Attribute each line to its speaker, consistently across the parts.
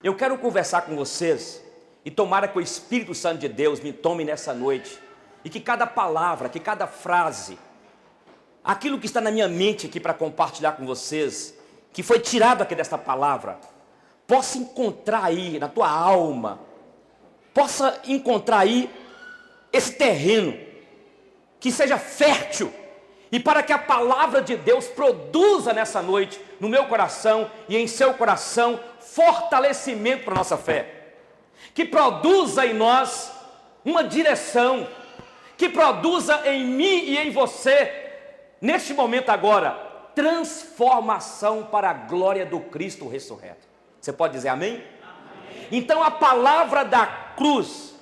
Speaker 1: Eu quero conversar com vocês e tomara que o Espírito Santo de Deus me tome nessa noite e que cada palavra, que cada frase, aquilo que está na minha mente aqui para compartilhar com vocês, que foi tirado aqui desta palavra, possa encontrar aí na tua alma, possa encontrar aí esse terreno que seja fértil, e para que a palavra de Deus produza nessa noite, no meu coração e em seu coração, fortalecimento para a nossa fé, que produza em nós uma direção, que produza em mim e em você, neste momento agora, transformação para a glória do Cristo ressurreto. Você pode dizer amém? Amém. Então a palavra da cruz,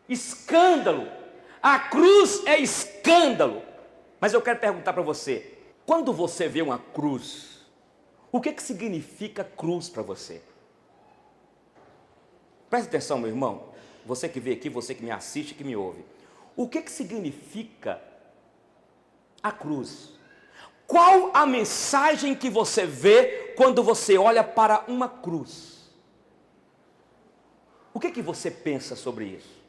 Speaker 1: escândalo, a cruz é escândalo. Mas eu quero perguntar para você, quando você vê uma cruz, o que significa cruz para você? Preste atenção, meu irmão, você que vê aqui, você que me assiste, que me ouve. O que significa a cruz? Qual a mensagem que você vê quando você olha para uma cruz? O que você pensa sobre isso?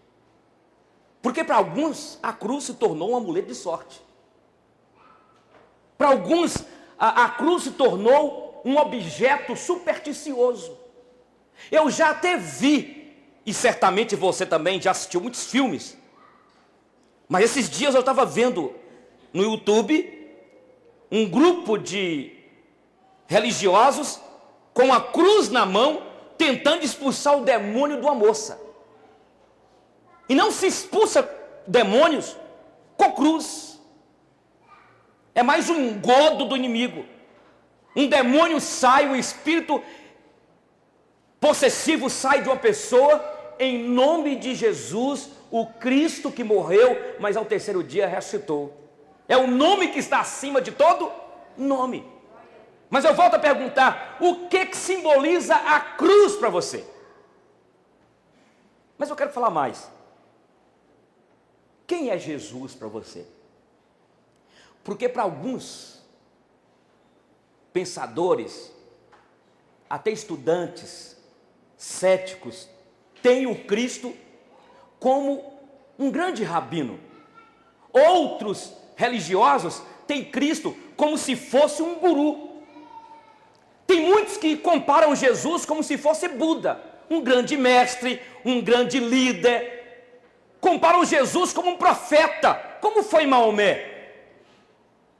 Speaker 1: Porque para alguns a cruz se tornou um amuleto de sorte. Para alguns a cruz se tornou um objeto supersticioso. Eu já até vi, e certamente você também já assistiu muitos filmes, mas esses dias eu estava vendo no YouTube um grupo de religiosos com a cruz na mão, tentando expulsar o demônio de uma moça. E não se expulsa demônios com cruz. É mais um engodo do inimigo. Um demônio sai, um espírito possessivo sai de uma pessoa, em nome de Jesus, o Cristo que morreu, mas ao terceiro dia ressuscitou. É o nome que está acima de todo nome. Mas eu volto a perguntar, o que simboliza a cruz para você? Mas eu quero falar mais. Quem é Jesus para você? Porque para alguns pensadores, até estudantes, céticos, tem o Cristo como um grande rabino. Outros religiosos têm Cristo como se fosse um guru. Tem muitos que comparam Jesus como se fosse Buda, um grande mestre, um grande líder. Comparam Jesus como um profeta, como foi Maomé.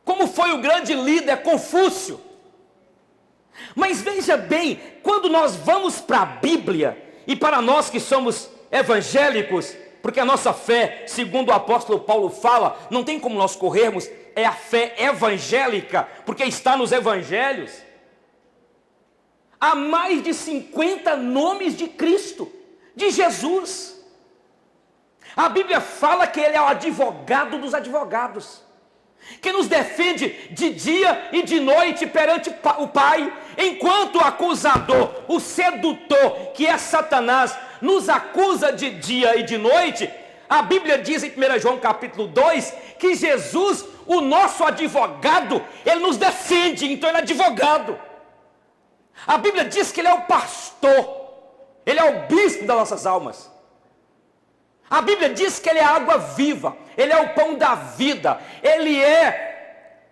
Speaker 1: Como foi o grande líder Confúcio. Mas veja bem, quando nós vamos para a Bíblia, e para nós que somos evangélicos, porque a nossa fé, segundo o apóstolo Paulo fala, não tem como nós corrermos, é a fé evangélica, porque está nos evangelhos. Há mais de 50 nomes de Cristo, de Jesus. A Bíblia fala que Ele é o advogado dos advogados, que nos defende de dia e de noite perante o Pai, enquanto o acusador, o sedutor, que é Satanás, nos acusa de dia e de noite. A Bíblia diz em 1 João capítulo 2, que Jesus, o nosso advogado, Ele nos defende, então Ele é advogado. A Bíblia diz que Ele é o pastor, Ele é o bispo das nossas almas. A Bíblia diz que Ele é a água viva, Ele é o pão da vida, Ele é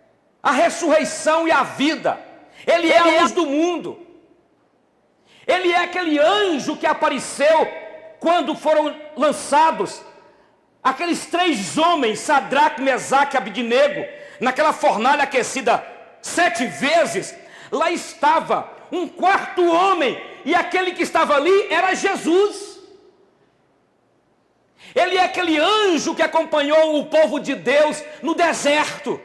Speaker 1: a ressurreição e a vida, Ele é a luz do mundo. Ele é aquele anjo que apareceu quando foram lançados aqueles 3 homens, Sadraque, Mesaque e Abidnego, naquela fornalha aquecida 7 vezes. Lá estava um 4º homem, e aquele que estava ali era Jesus. Ele é aquele anjo que acompanhou o povo de Deus no deserto.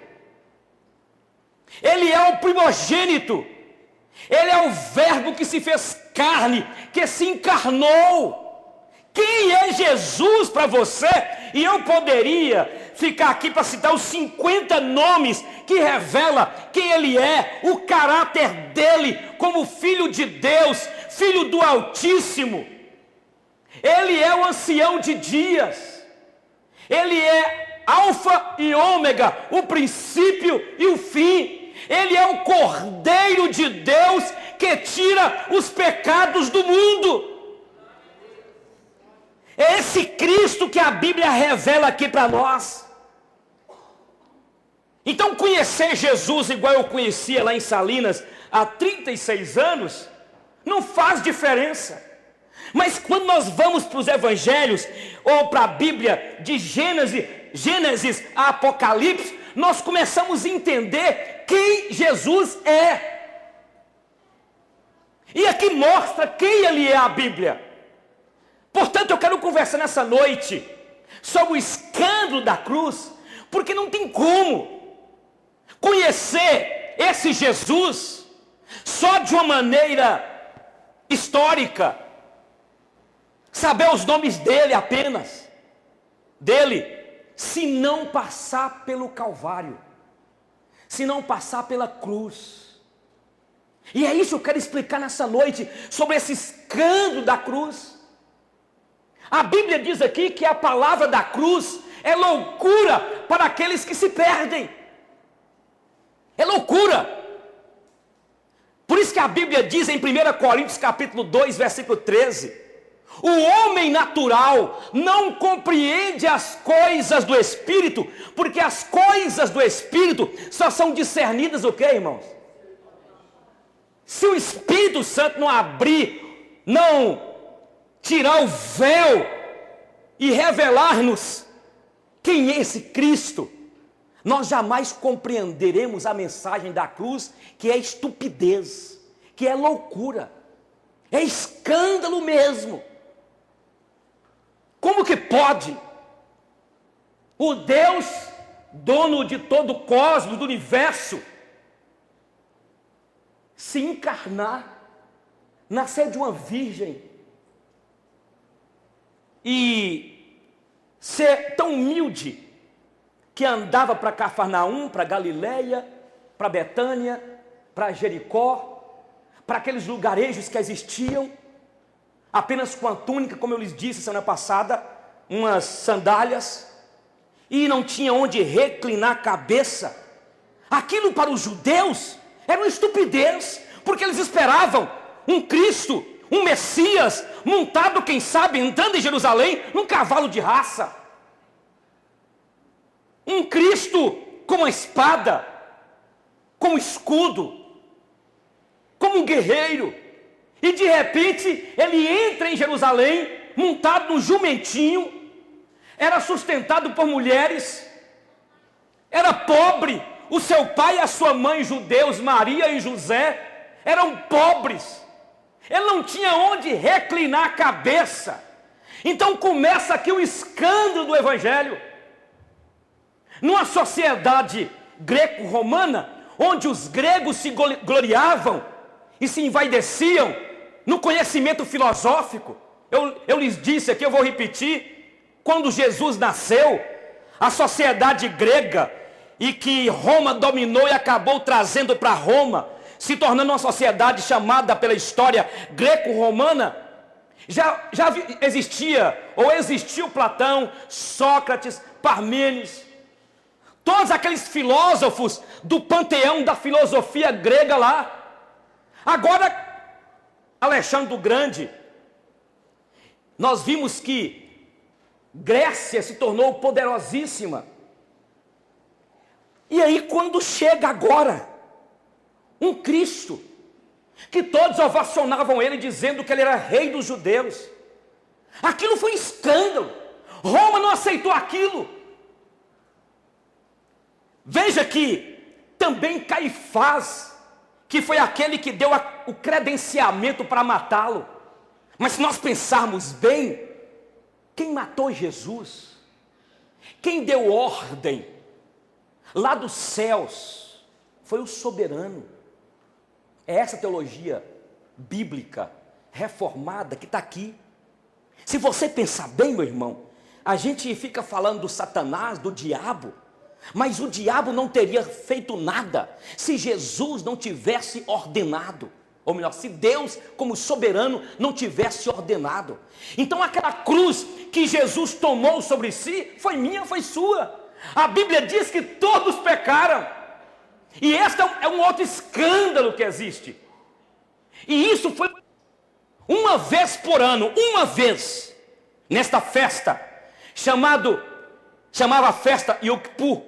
Speaker 1: Ele é o primogênito. Ele é o verbo que se fez carne, que se encarnou. Quem é Jesus para você? E eu poderia ficar aqui para citar os 50 nomes que revela quem Ele é, o caráter dele como Filho de Deus, Filho do Altíssimo. Ele é o ancião de dias, Ele é alfa e ômega, o princípio e o fim. Ele é o Cordeiro de Deus que tira os pecados do mundo. esse Cristo que a Bíblia revela aqui para nós. Então conhecer Jesus igual eu conhecia lá em Salinas há 36 anos, não faz diferença. Mas quando nós vamos para os evangelhos, ou para a Bíblia de Gênesis a Apocalipse, nós começamos a entender quem Jesus é. E aqui mostra quem ele é a Bíblia. Portanto, eu quero conversar nessa noite sobre o escândalo da cruz, porque não tem como conhecer esse Jesus só de uma maneira histórica, saber os nomes dele apenas, se não passar pelo Calvário, se não passar pela cruz. E é isso que eu quero explicar nessa noite, sobre esse escândalo da cruz. A Bíblia diz aqui que a palavra da cruz é loucura para aqueles que se perdem. É loucura. Por isso que a Bíblia diz em 1 Coríntios capítulo 2, versículo 13: o homem natural não compreende as coisas do Espírito, porque as coisas do Espírito só são discernidas o quê, irmãos? Se o Espírito Santo não abrir, não tirar o véu e revelar-nos quem é esse Cristo, nós jamais compreenderemos a mensagem da cruz, que é estupidez, que é loucura, é escândalo mesmo. Como que pode o Deus, dono de todo o cosmos, do universo, se encarnar, nascer de uma virgem e ser tão humilde que andava para Cafarnaum, para Galileia, para Betânia, para Jericó, para aqueles lugarejos que existiam, apenas com a túnica, como eu lhes disse semana passada, umas sandálias, e não tinha onde reclinar a cabeça. Aquilo para os judeus era uma estupidez, porque eles esperavam um Cristo, um Messias, montado, quem sabe, andando em Jerusalém, num cavalo de raça. Um Cristo com uma espada, com um escudo, como um guerreiro. E de repente ele entra em Jerusalém, montado num jumentinho, era sustentado por mulheres, era pobre, o seu pai e a sua mãe judeus, Maria e José, eram pobres, ele não tinha onde reclinar a cabeça. Então começa aqui o escândalo do Evangelho. Numa sociedade greco-romana, onde os gregos se gloriavam e se envaideciam no conhecimento filosófico, eu lhes disse aqui, eu vou repetir, quando Jesus nasceu, a sociedade grega, e que Roma dominou e acabou trazendo para Roma, se tornando uma sociedade chamada pela história greco-romana, já existiu Platão, Sócrates, Parmênides, todos aqueles filósofos do panteão da filosofia grega lá. Agora, Alexandre o Grande, nós vimos que Grécia se tornou poderosíssima. E aí quando chega agora um Cristo, que todos ovacionavam ele dizendo que ele era rei dos judeus, aquilo foi um escândalo. Roma não aceitou aquilo. Veja que também Caifás, que foi aquele que deu o credenciamento para matá-lo. Mas se nós pensarmos bem, quem matou Jesus, quem deu ordem lá dos céus, foi o soberano. É essa teologia bíblica reformada que está aqui. Se você pensar bem, meu irmão, a gente fica falando do Satanás, do diabo, mas o diabo não teria feito nada se Jesus não tivesse ordenado. Ou melhor, se Deus, como soberano, não tivesse ordenado. Então aquela cruz que Jesus tomou sobre si, foi minha, foi sua. A Bíblia diz que todos pecaram. E este é um outro escândalo que existe. E isso foi uma vez por ano, uma vez. nesta festa, chamava a festa Yom Kippur,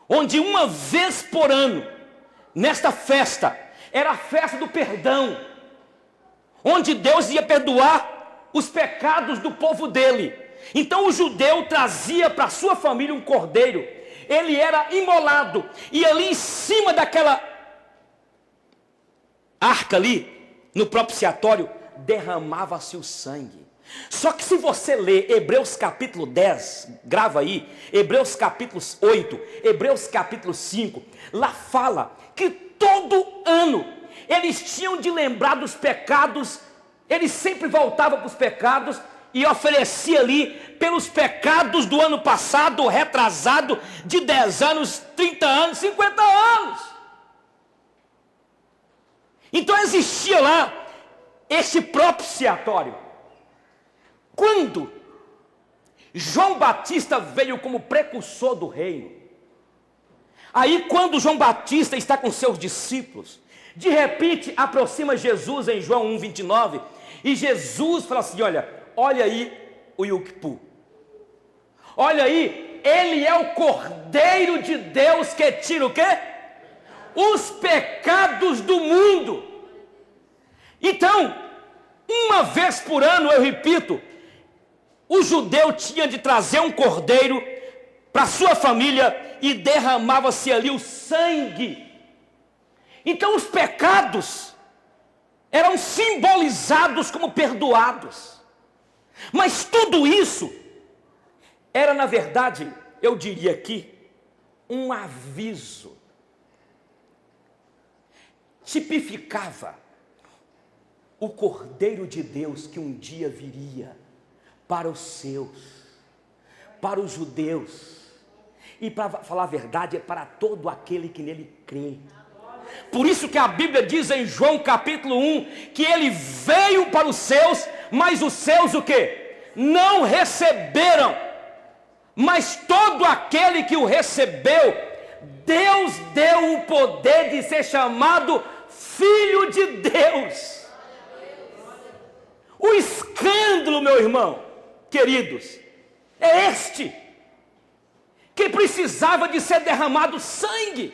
Speaker 1: onde uma vez por ano, nesta festa, era a festa do perdão, onde Deus ia perdoar os pecados do povo dele. Então o judeu trazia para sua família um cordeiro, ele era imolado, e ali em cima daquela arca ali, no propiciatório, derramava-se o sangue. Só que se você ler Hebreus capítulo 10, grava aí, Hebreus capítulo 8, Hebreus capítulo 5, lá fala que todo ano eles tinham de lembrar dos pecados, eles sempre voltavam para os pecados e oferecia ali pelos pecados do ano passado, retrasado, de 10 anos, 30 anos, 50 anos. Então existia lá este propiciatório. Quando João Batista veio como precursor do reino, aí quando João Batista está com seus discípulos, de repente aproxima Jesus em João 1:29, e Jesus fala assim: olha aí o Yom Kippur, olha aí, ele é o Cordeiro de Deus que tira o quê? Os pecados do mundo. Então, uma vez por ano, eu repito, o judeu tinha de trazer um cordeiro para sua família e derramava-se ali o sangue. Então os pecados eram simbolizados como perdoados. Mas tudo isso era, na verdade, eu diria aqui, um aviso. Tipificava o Cordeiro de Deus que um dia viria para os seus, para os judeus, e para falar a verdade, é para todo aquele que nele crê. Por isso que a Bíblia diz em João capítulo 1, que ele veio para os seus, mas os seus o quê? Não receberam. Mas todo aquele que o recebeu, Deus deu o poder de ser chamado Filho de Deus. O escândalo, meu irmão, queridos, é este, que precisava de ser derramado sangue.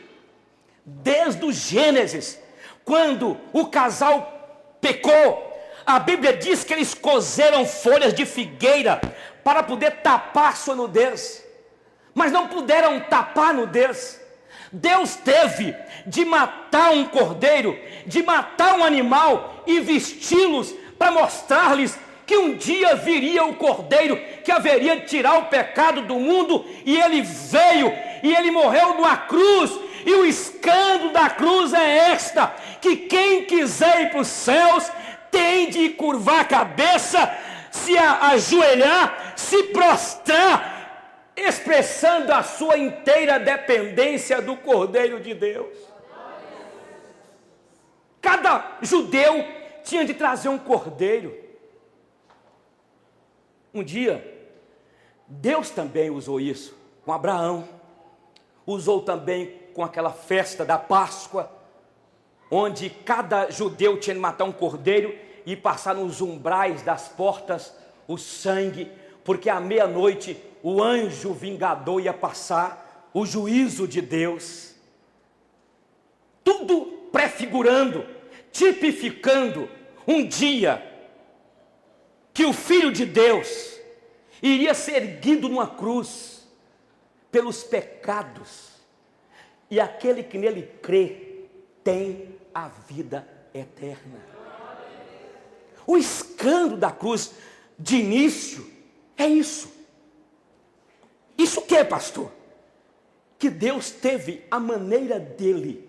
Speaker 1: Desde o Gênesis, quando o casal pecou, a Bíblia diz que eles cozeram folhas de figueira para poder tapar sua nudez, mas não puderam tapar a nudez. Deus teve de matar um cordeiro, de matar um animal e vesti-los para mostrar-lhes que um dia viria o cordeiro que haveria de tirar o pecado do mundo, e ele veio e ele morreu numa cruz. E o escândalo da cruz é esta, que quem quiser ir para os céus tem de curvar a cabeça, se ajoelhar, se prostrar, expressando a sua inteira dependência do Cordeiro de Deus. Cada judeu tinha de trazer um cordeiro. Um dia, Deus também usou isso com Abraão, usou também com aquela festa da Páscoa, onde cada judeu tinha de matar um cordeiro e passar nos umbrais das portas o sangue, porque à meia-noite o anjo vingador ia passar, o juízo de Deus. Tudo prefigurando, tipificando um dia que o Filho de Deus iria ser erguido numa cruz pelos pecados, e aquele que nele crê tem a vida eterna. O escândalo da cruz de início é isso. Isso o que, pastor? Que Deus teve a maneira dele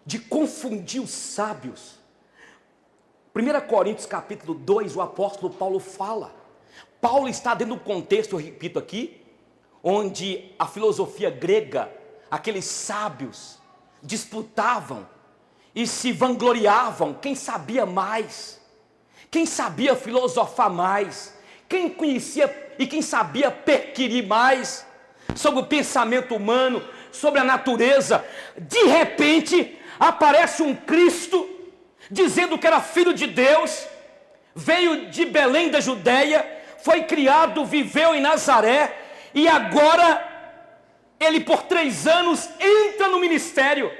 Speaker 1: de confundir os sábios. 1 Coríntios capítulo 2, o apóstolo Paulo fala. Paulo está dentro do contexto, eu repito aqui, onde a filosofia grega, aqueles sábios, disputavam e se vangloriavam, quem sabia mais, quem sabia filosofar mais, quem conhecia e quem sabia perquirir mais sobre o pensamento humano, sobre a natureza. De repente aparece um Cristo dizendo que era filho de Deus, veio de Belém da Judéia, foi criado, viveu em Nazaré, e agora ele por 3 anos entra no ministério.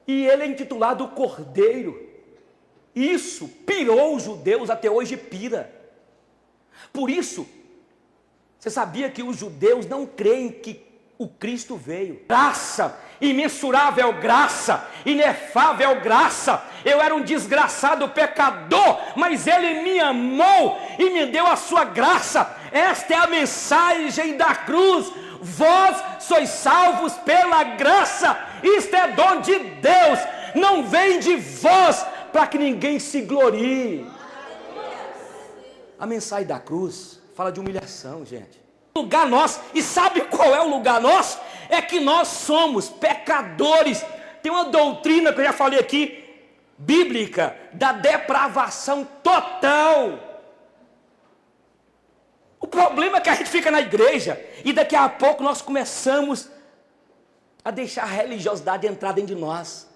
Speaker 1: E ele é intitulado Cordeiro. Isso pirou os judeus, até hoje pira. Por isso, você sabia que os judeus não creem que o Cristo veio? Graça, imensurável graça, inefável graça. Eu era um desgraçado pecador, mas Ele me amou e me deu a sua graça. Esta é a mensagem da cruz. Vós sois salvos pela graça. Isto é dom de Deus, não vem de vós, para que ninguém se glorie. A mensagem da cruz fala de humilhação, gente. Lugar nosso, e sabe qual é o lugar nosso? É que nós somos pecadores. Tem uma doutrina que eu já falei aqui, bíblica, da depravação total. O problema é que a gente fica na igreja e daqui a pouco nós começamos a deixar a religiosidade entrar dentro de nós.